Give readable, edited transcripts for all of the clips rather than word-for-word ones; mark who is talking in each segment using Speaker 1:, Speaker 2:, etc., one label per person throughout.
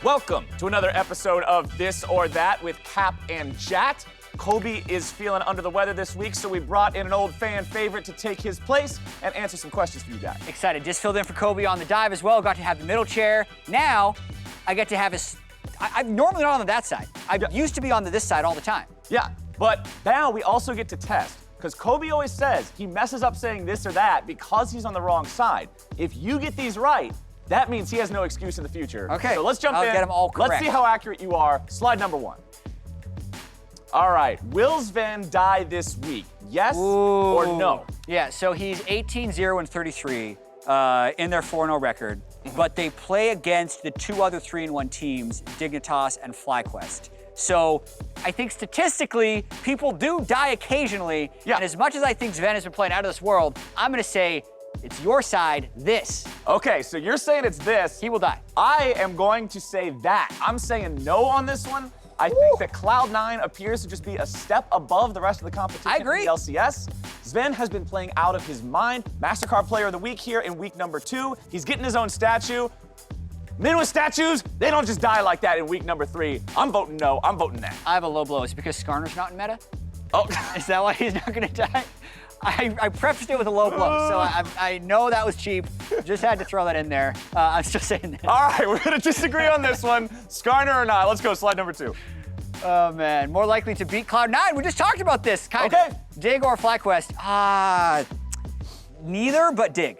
Speaker 1: Welcome to another episode of This or That with Cap and Jatt. Kobe is feeling under the weather this week, so we brought in an old fan favorite to take his place and answer some questions for you guys.
Speaker 2: Excited. Just filled in for Kobe on the dive as well. Got to have the middle chair. Now, I get to have his... I'm normally not on that side. I used to be on this side all the time.
Speaker 1: Yeah, but now we also get to test, because Kobe always says he messes up saying this or that because he's on the wrong side. If you get these right, that means he has no excuse in the future.
Speaker 2: Okay,
Speaker 1: so let's jump in.
Speaker 2: I'll get them all correct.
Speaker 1: Let's see how accurate you are. Slide number 1. All right, will Sven die this week? Yes or no?
Speaker 2: Yeah, so he's 18-0 and 33 in their 4-0 record, but they play against the 2 other 3-1 teams, Dignitas and FlyQuest. So I think statistically, people do die occasionally, and as much as I think Sven has been playing out of this world, I'm gonna say it's your side, this.
Speaker 1: Okay, so you're saying it's this.
Speaker 2: He will die.
Speaker 1: I am going to say that. I'm saying no on this one. I think that Cloud9 appears to just be a step above the rest of the competition.
Speaker 2: I agree.
Speaker 1: In the LCS. Sven has been playing out of his mind. MasterCard Player of the Week here in week number 2. He's getting his own statue. Men with statues, they don't just die like that in week number 3. I'm voting no. I'm voting that.
Speaker 2: I have a low blow. Is it because Skarner's not in meta?
Speaker 1: Oh.
Speaker 2: Is that why he's not gonna die? I prefaced it with a low blow, so I know that was cheap. Just had to throw that in there. I'm still saying that.
Speaker 1: All right, we're gonna disagree on this one. Skarner or not? Let's go, slide number 2.
Speaker 2: Oh man, more likely to beat Cloud9. We just talked about this, kind of. Dig or FlyQuest? Neither, but Dig.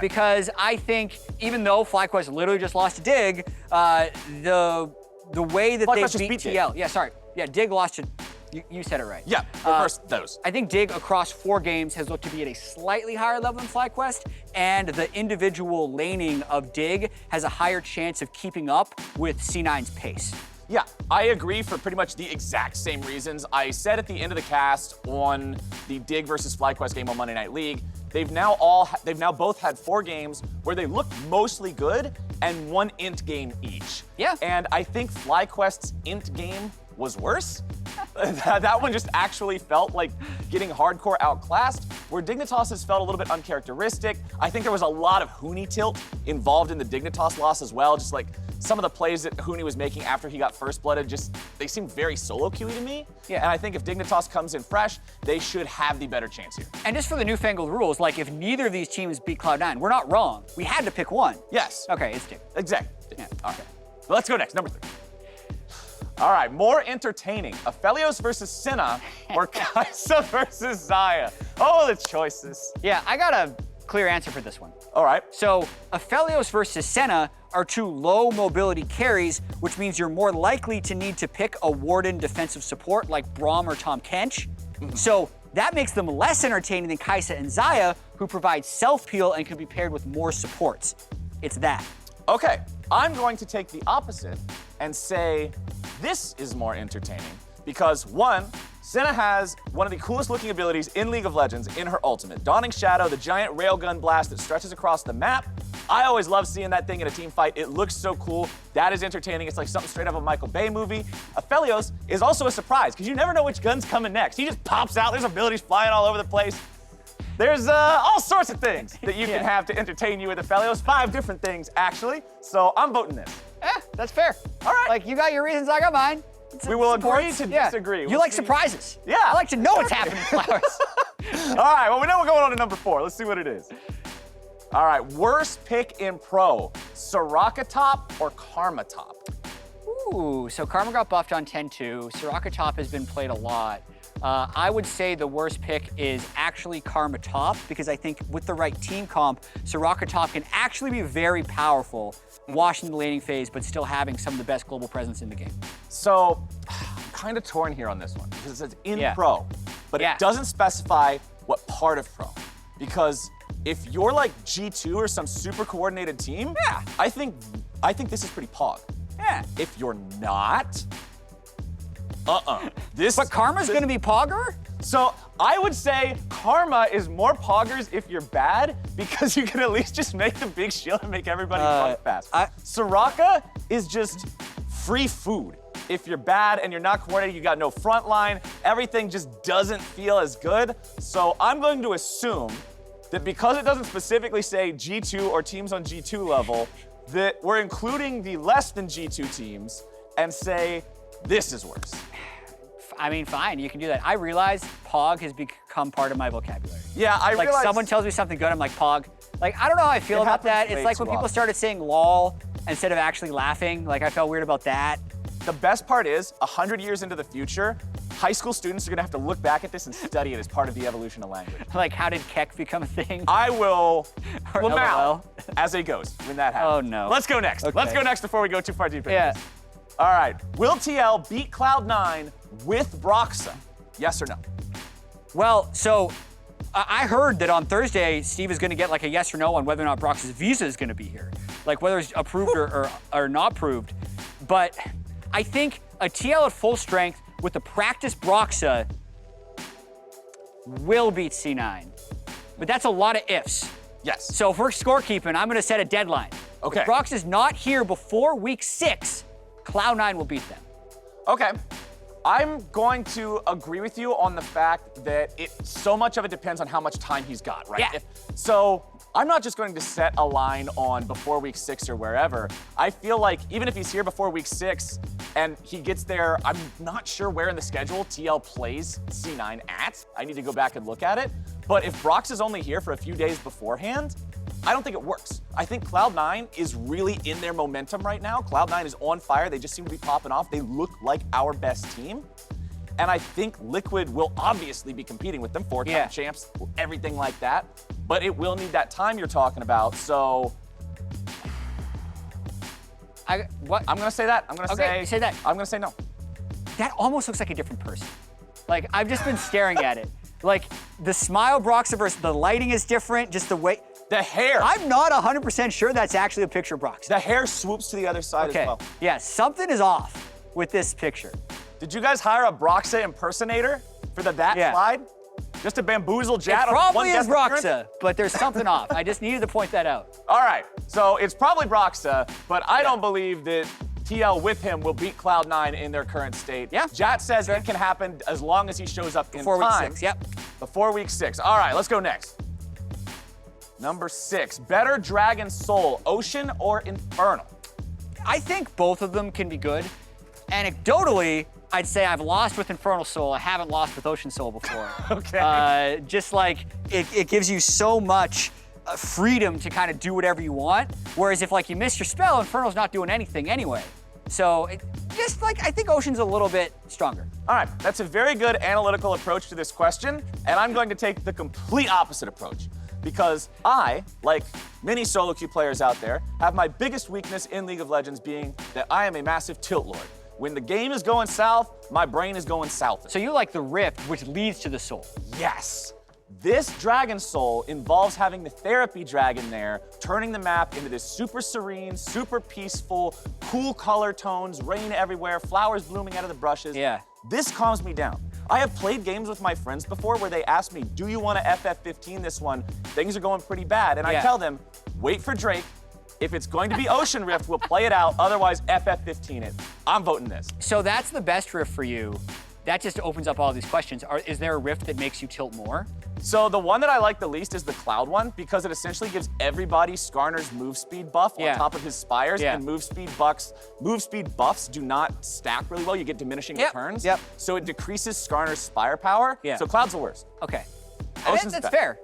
Speaker 2: Because I think even though FlyQuest literally just lost to Dig, the way that
Speaker 1: FlyQuest
Speaker 2: they beat
Speaker 1: Dig.
Speaker 2: TL, Dig lost to. You said it right.
Speaker 1: Yeah, reverse those.
Speaker 2: I think Dig across 4 games has looked to be at a slightly higher level than FlyQuest, and the individual laning of Dig has a higher chance of keeping up with C9's pace.
Speaker 1: Yeah, I agree for pretty much the exact same reasons. I said at the end of the cast on the Dig versus FlyQuest game on Monday Night League, they've now both had 4 games where they looked mostly good and 1 int game each.
Speaker 2: Yeah.
Speaker 1: And I think FlyQuest's int game was worse. That one just actually felt like getting hardcore outclassed, where Dignitas's felt a little bit uncharacteristic. I think there was a lot of Huni tilt involved in the Dignitas loss as well. Just like some of the plays that Huni was making after he got first blooded, they seemed very solo queuey to me.
Speaker 2: Yeah.
Speaker 1: And I think if Dignitas comes in fresh, they should have the better chance here.
Speaker 2: And just for the newfangled rules, like if neither of these teams beat Cloud9, we're not wrong. We had to pick one.
Speaker 1: Yes.
Speaker 2: Okay, it's Dig.
Speaker 1: Exactly.
Speaker 2: Yeah.
Speaker 1: Okay. So let's go next, number 3. All right, more entertaining. Aphelios versus Senna or Kai'Sa versus Xayah. Oh, the choices.
Speaker 2: Yeah, I got a clear answer for this one.
Speaker 1: All right.
Speaker 2: So, Aphelios versus Senna are 2 low mobility carries, which means you're more likely to need to pick a Warden defensive support like Braum or Tom Kench. So, that makes them less entertaining than Kai'Sa and Xayah, who provide self-peel and can be paired with more supports. It's that.
Speaker 1: Okay, I'm going to take the opposite and say this is more entertaining because 1, Senna has one of the coolest looking abilities in League of Legends in her ultimate. Dawning Shadow, the giant railgun blast that stretches across the map. I always love seeing that thing in a team fight. It looks so cool. That is entertaining. It's like something straight out of a Michael Bay movie. Aphelios is also a surprise because you never know which gun's coming next. He just pops out. There's abilities flying all over the place. There's all sorts of things that you can have to entertain you with Aphelios. 5 different things, actually. So I'm voting this.
Speaker 2: That's fair.
Speaker 1: All right.
Speaker 2: Like, you got your reasons, I got mine.
Speaker 1: We will agree to disagree.
Speaker 2: You like surprises.
Speaker 1: Yeah.
Speaker 2: I like to know what's happening in Flowers.
Speaker 1: All right, well, we know we're going on to number 4. Let's see what it is. All right, worst pick in pro, Soraka top or Karma top?
Speaker 2: Ooh, so Karma got buffed on 10-2. Soraka top has been played a lot. I would say the worst pick is actually Karma top, because I think with the right team comp, Soraka top can actually be very powerful, washing the laning phase, but still having some of the best global presence in the game.
Speaker 1: So, I'm kind of torn here on this one, because it says in pro, but it doesn't specify what part of pro. Because if you're like G2 or some super coordinated team, I think this is pretty pog.
Speaker 2: Yeah.
Speaker 1: If you're not,
Speaker 2: But Karma's gonna be Pogger?
Speaker 1: So I would say Karma is more Poggers if you're bad, because you can at least just make the big shield and make everybody run fast. Soraka is just free food. If you're bad and you're not coordinated, you got no front line, everything just doesn't feel as good. So I'm going to assume that because it doesn't specifically say G2 or teams on G2 level, that we're including the less than G2 teams and say this is worse?
Speaker 2: I mean, fine, you can do that. I realize Pog has become part of my vocabulary.
Speaker 1: Yeah, I
Speaker 2: Like,
Speaker 1: realize.
Speaker 2: someone tells me something good, I'm like, Pog. Like, I don't know how I feel
Speaker 1: It
Speaker 2: about that.
Speaker 1: happens
Speaker 2: It's
Speaker 1: way
Speaker 2: like when
Speaker 1: too
Speaker 2: people
Speaker 1: often.
Speaker 2: started saying lol instead of actually laughing. Like, I felt weird about that.
Speaker 1: The best part is, 100 years into the future, high school students are gonna have to look back at this and study it as part of the evolution of language.
Speaker 2: Like, how did Keck become a thing?
Speaker 1: I will
Speaker 2: Or
Speaker 1: Lamau
Speaker 2: LOL.
Speaker 1: as a ghost when that happens.
Speaker 2: Oh, no.
Speaker 1: Let's go next.
Speaker 2: Okay.
Speaker 1: Let's go next before we go too far deep into
Speaker 2: Yeah.
Speaker 1: this. All right. Will TL beat Cloud9 with Broxa? Yes or no?
Speaker 2: Well, so I heard that on Thursday, Steve is going to get like a yes or no on whether or not Brox's visa is going to be here, like whether it's approved or not approved. But I think a TL at full strength with the practice Broxa will beat C9. But that's a lot of ifs.
Speaker 1: Yes.
Speaker 2: So if we're scorekeeping, I'm going to set a deadline.
Speaker 1: Okay.
Speaker 2: If Brox is not here before week 6, Cloud9 will beat them.
Speaker 1: Okay. I'm going to agree with you on the fact that so much of it depends on how much time he's got, right?
Speaker 2: Yeah.
Speaker 1: So I'm not just going to set a line on before week 6 or wherever. I feel like even if he's here before week 6 and he gets there, I'm not sure where in the schedule TL plays C9 at. I need to go back and look at it. But if Brox is only here for a few days beforehand, I don't think it works. I think Cloud9 is really in their momentum right now. Cloud9 is on fire. They just seem to be popping off. They look like our best team. And I think Liquid will obviously be competing with them, 4-time champs, everything like that. But it will need that time you're talking about. So
Speaker 2: What?
Speaker 1: I'm gonna say that. I'm gonna say
Speaker 2: you say that.
Speaker 1: I'm gonna say no.
Speaker 2: That almost looks like a different person. Like, I've just been staring at it. Like, the smile Broxa versus the lighting is different, just the way.
Speaker 1: The hair.
Speaker 2: I'm not 100% sure that's actually a picture of Broxa.
Speaker 1: The hair swoops to the other side
Speaker 2: Okay.
Speaker 1: as well.
Speaker 2: Yeah, something is off with this picture.
Speaker 1: Did you guys hire a Broxa impersonator for that slide? Just to bamboozle Jatt
Speaker 2: It
Speaker 1: on one
Speaker 2: probably is
Speaker 1: guest appearance?
Speaker 2: Broxa, but there's something off. I just needed to point that out.
Speaker 1: All right, so it's probably Broxa, but I don't believe that TL with him will beat Cloud9 in their current state.
Speaker 2: Yeah.
Speaker 1: Jatt says it can happen as long as he shows up in
Speaker 2: Before week
Speaker 1: time.
Speaker 2: 6, yep.
Speaker 1: Before week 6. All right, let's go next. Number 6, better Dragon Soul, Ocean or Infernal?
Speaker 2: I think both of them can be good. Anecdotally, I'd say I've lost with Infernal Soul. I haven't lost with Ocean Soul before.
Speaker 1: Okay.
Speaker 2: Just like it gives you so much freedom to kind of do whatever you want. Whereas if like you miss your spell, Infernal's not doing anything anyway. So just like I think Ocean's a little bit stronger.
Speaker 1: All right, that's a very good analytical approach to this question, and I'm going to take the complete opposite approach. Because I, like many solo queue players out there, have my biggest weakness in League of Legends being that I am a massive tilt lord. When the game is going south, my brain is going south.
Speaker 2: So you like the Rift, which leads to the Soul.
Speaker 1: Yes. This Dragon Soul involves having the therapy dragon there, turning the map into this super serene, super peaceful, cool color tones, rain everywhere, flowers blooming out of the brushes.
Speaker 2: Yeah.
Speaker 1: This calms me down. I have played games with my friends before where they ask me, do you want to FF15 this one? Things are going pretty bad. And I tell them, wait for Drake. If it's going to be Ocean Rift, we'll play it out. Otherwise, FF15 it. I'm voting this.
Speaker 2: So that's the best Rift for you. That just opens up all these questions. Is there a Rift that makes you tilt more?
Speaker 1: So the one that I like the least is the Cloud one because it essentially gives everybody Skarner's move speed buff on top of his spires, and move speed buffs do not stack really well. You get diminishing returns. So it decreases Skarner's spire power. So Cloud's the worst.
Speaker 2: Okay.
Speaker 1: Ocean's
Speaker 2: That's
Speaker 1: best.
Speaker 2: fair.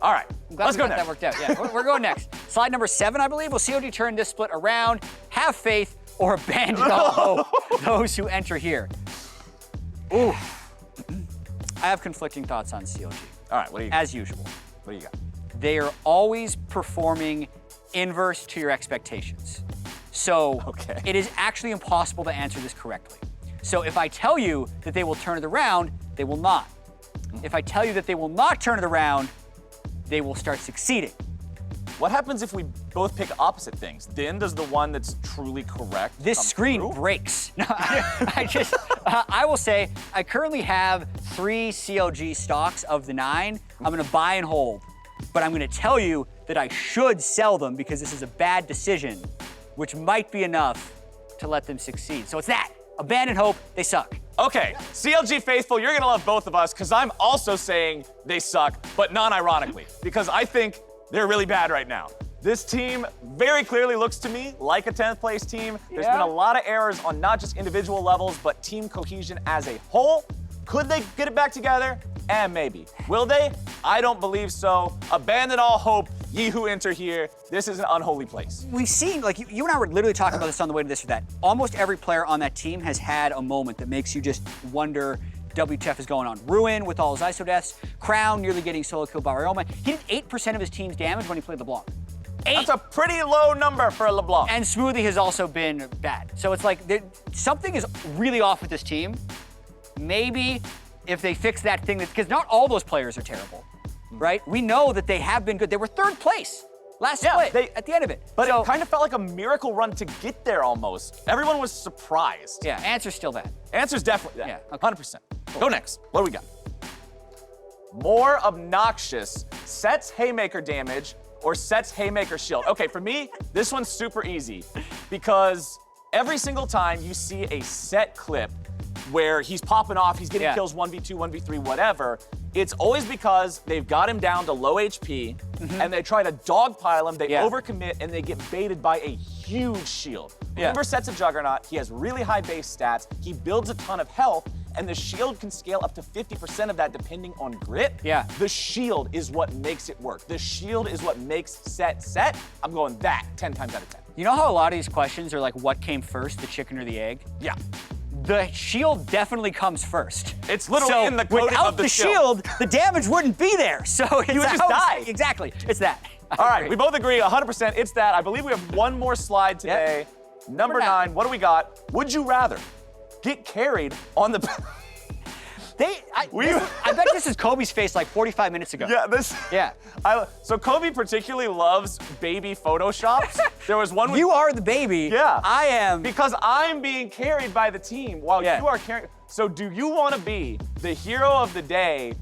Speaker 1: All right,
Speaker 2: I'm glad
Speaker 1: let's go
Speaker 2: that
Speaker 1: next.
Speaker 2: worked out. Yeah, we're going next. Slide number 7, I believe. Will COD turn this split around? Have faith or abandon all those who enter here? Ooh. I have conflicting thoughts on CLG.
Speaker 1: All right, what do you got?
Speaker 2: As usual.
Speaker 1: What do you got?
Speaker 2: They are always performing inverse to your expectations. So it is actually impossible to answer this correctly. So if I tell you that they will turn it around, they will not. If I tell you that they will not turn it around, they will start succeeding.
Speaker 1: What happens if we both pick opposite things? Then does the one that's truly correct
Speaker 2: This
Speaker 1: come
Speaker 2: screen
Speaker 1: through?
Speaker 2: breaks. No, I will say, I currently have 3 CLG stocks of the 9. I'm gonna buy and hold, but I'm gonna tell you that I should sell them because this is a bad decision, which might be enough to let them succeed. So it's that, abandon hope, they suck.
Speaker 1: Okay, CLG faithful, you're gonna love both of us because I'm also saying they suck, but non-ironically, because I think they're really bad right now. This team very clearly looks to me like a 10th place team. There's
Speaker 2: Yeah.
Speaker 1: been a lot of errors on not just individual levels, but team cohesion as a whole. Could they get it back together? Maybe. Will they? I don't believe so. Abandon all hope, ye who enter here. This is an unholy place.
Speaker 2: We've seen, like, you and I were literally talking about this on the way to this or that. Almost every player on that team has had a moment that makes you just wonder WTF is going on. Ruin with all his ISO deaths. Crown nearly getting solo killed by Ryoma. He did 8% of his team's damage when he played LeBlanc. 8.
Speaker 1: That's a pretty low number for a LeBlanc.
Speaker 2: And Smoothie has also been bad. So it's like something is really off with this team. Maybe if they fix that thing, because not all those players are terrible, right? We know that they have been good. They were 3rd place last split at the end of it.
Speaker 1: But it kind of felt like a miracle run to get there almost. Everyone was surprised.
Speaker 2: Yeah, answer's still that.
Speaker 1: Answer's definitely that.
Speaker 2: Yeah, okay.
Speaker 1: 100%. Go next. What do we got? More obnoxious Sett's Haymaker damage or Sett's Haymaker shield. Okay, for me, this one's super easy because every single time you see a Sett clip where he's popping off, he's getting kills 1v2, 1v3, whatever, it's always because they've got him down to low HP and they try to dogpile him, they overcommit, and they get baited by a huge shield. Remember, Sett's a juggernaut, he has really high base stats, he builds a ton of health, and the shield can scale up to 50% of that depending on grit.
Speaker 2: Yeah.
Speaker 1: The shield is what makes it work. The shield is what makes Sett Sett. I'm going that 10 times out of 10.
Speaker 2: You know how a lot of these questions are like, what came first, the chicken or the egg?
Speaker 1: Yeah.
Speaker 2: The shield definitely comes first.
Speaker 1: It's literally in the coding
Speaker 2: without
Speaker 1: of the
Speaker 2: shield, the damage wouldn't be there. So it's
Speaker 1: you would just die.
Speaker 2: Exactly. It's that.
Speaker 1: All right, we both agree 100%. It's that. I believe we have one more slide today.
Speaker 2: Yep.
Speaker 1: Number 9. What do we got? Would you rather get carried on the...
Speaker 2: I bet this is Kobe's face like 45 minutes ago.
Speaker 1: Yeah, this.
Speaker 2: Yeah.
Speaker 1: So Kobe particularly loves baby photoshops. There was one.
Speaker 2: You are the baby.
Speaker 1: Yeah.
Speaker 2: I am.
Speaker 1: Because I'm being carried by the team while you are carrying. So do you want to be the hero of the day,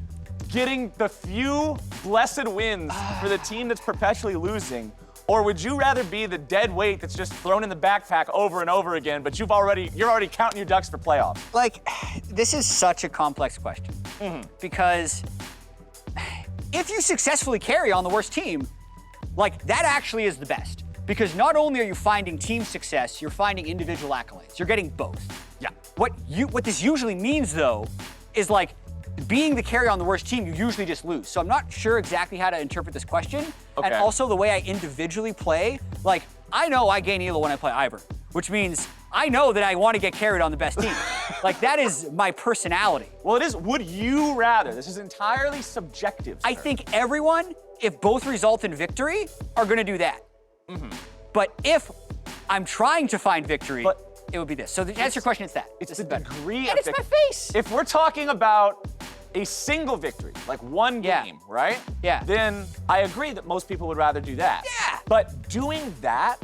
Speaker 1: getting the few blessed wins for the team that's perpetually losing? Or would you rather be the dead weight that's just thrown in the backpack over and over again, but you're already counting your ducks for playoffs?
Speaker 2: Like, this is such a complex question. Because if you successfully carry on the worst team, like, that actually is the best. Because not only are you finding team success, you're finding individual accolades. You're getting both.
Speaker 1: Yeah.
Speaker 2: What this usually means, though, is like, being the carry on the worst team, you usually just lose. So I'm not sure exactly how to interpret this question.
Speaker 1: Okay.
Speaker 2: And also the way I individually play, like, I know I gain elo when I play Ivern, which means I know that I want to get carried on the best team. Like, that is my personality.
Speaker 1: Well, it is. Would you rather? This is entirely subjective, sir.
Speaker 2: I think everyone, if both result in victory, are going to do that. But if I'm trying to find victory, it would be this. So to answer your question, it's that.
Speaker 1: It's the degree
Speaker 2: and
Speaker 1: of
Speaker 2: it's my face.
Speaker 1: If we're talking about a single victory, like one game, right?
Speaker 2: Yeah.
Speaker 1: Then I agree that most people would rather do that.
Speaker 2: Yeah.
Speaker 1: But doing that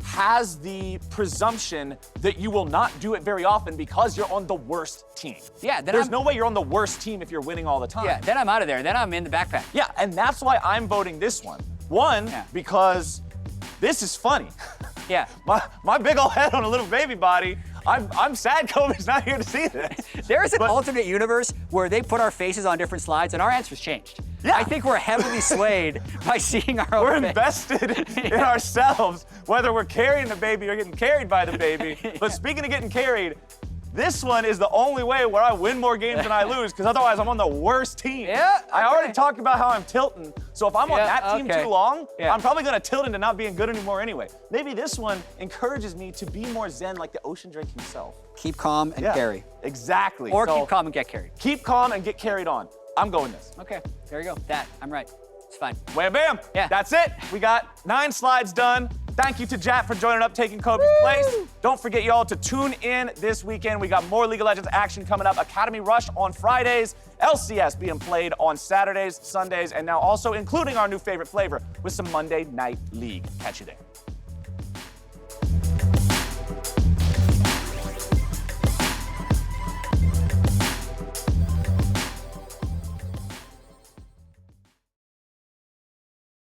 Speaker 1: has the presumption that you will not do it very often because you're on the worst team.
Speaker 2: Yeah. Then
Speaker 1: There's no way you're on the worst team if you're winning all the time.
Speaker 2: Yeah, then I'm out of there. Then I'm in the backpack.
Speaker 1: Yeah, and that's why I'm voting this one. One, because this is funny.
Speaker 2: Yeah.
Speaker 1: My big old head on a little baby body. I'm sad Kobe's not here to see this.
Speaker 2: There is an alternate universe where they put our faces on different slides and our answers changed.
Speaker 1: Yeah.
Speaker 2: I think we're heavily swayed by seeing our own
Speaker 1: We're
Speaker 2: face.
Speaker 1: invested in ourselves, whether we're carrying the baby or getting carried by the baby. But speaking of getting carried, this one is the only way where I win more games than I lose, because otherwise I'm on the worst team.
Speaker 2: Yeah,
Speaker 1: I already talked about how I'm tilting, so if I'm on that team too long,
Speaker 2: Yeah.
Speaker 1: I'm probably gonna tilt into not being good anymore anyway. Maybe this one encourages me to be more zen like the ocean drake himself.
Speaker 2: Keep calm and carry.
Speaker 1: Exactly.
Speaker 2: Or
Speaker 1: So
Speaker 2: keep calm and get carried.
Speaker 1: keep calm and get carried on. I'm going this.
Speaker 2: Okay, there you go. I'm right. It's fine.
Speaker 1: Wham bam.
Speaker 2: Yeah.
Speaker 1: That's it. We got 9 slides done. Thank you to Jatt for joining up, taking Kobe's place. Don't forget, y'all, to tune in this weekend. We got more League of Legends action coming up. Academy Rush on Fridays, LCS being played on Saturdays, Sundays, and now also including our new favorite flavor with some Monday Night League. Catch you there.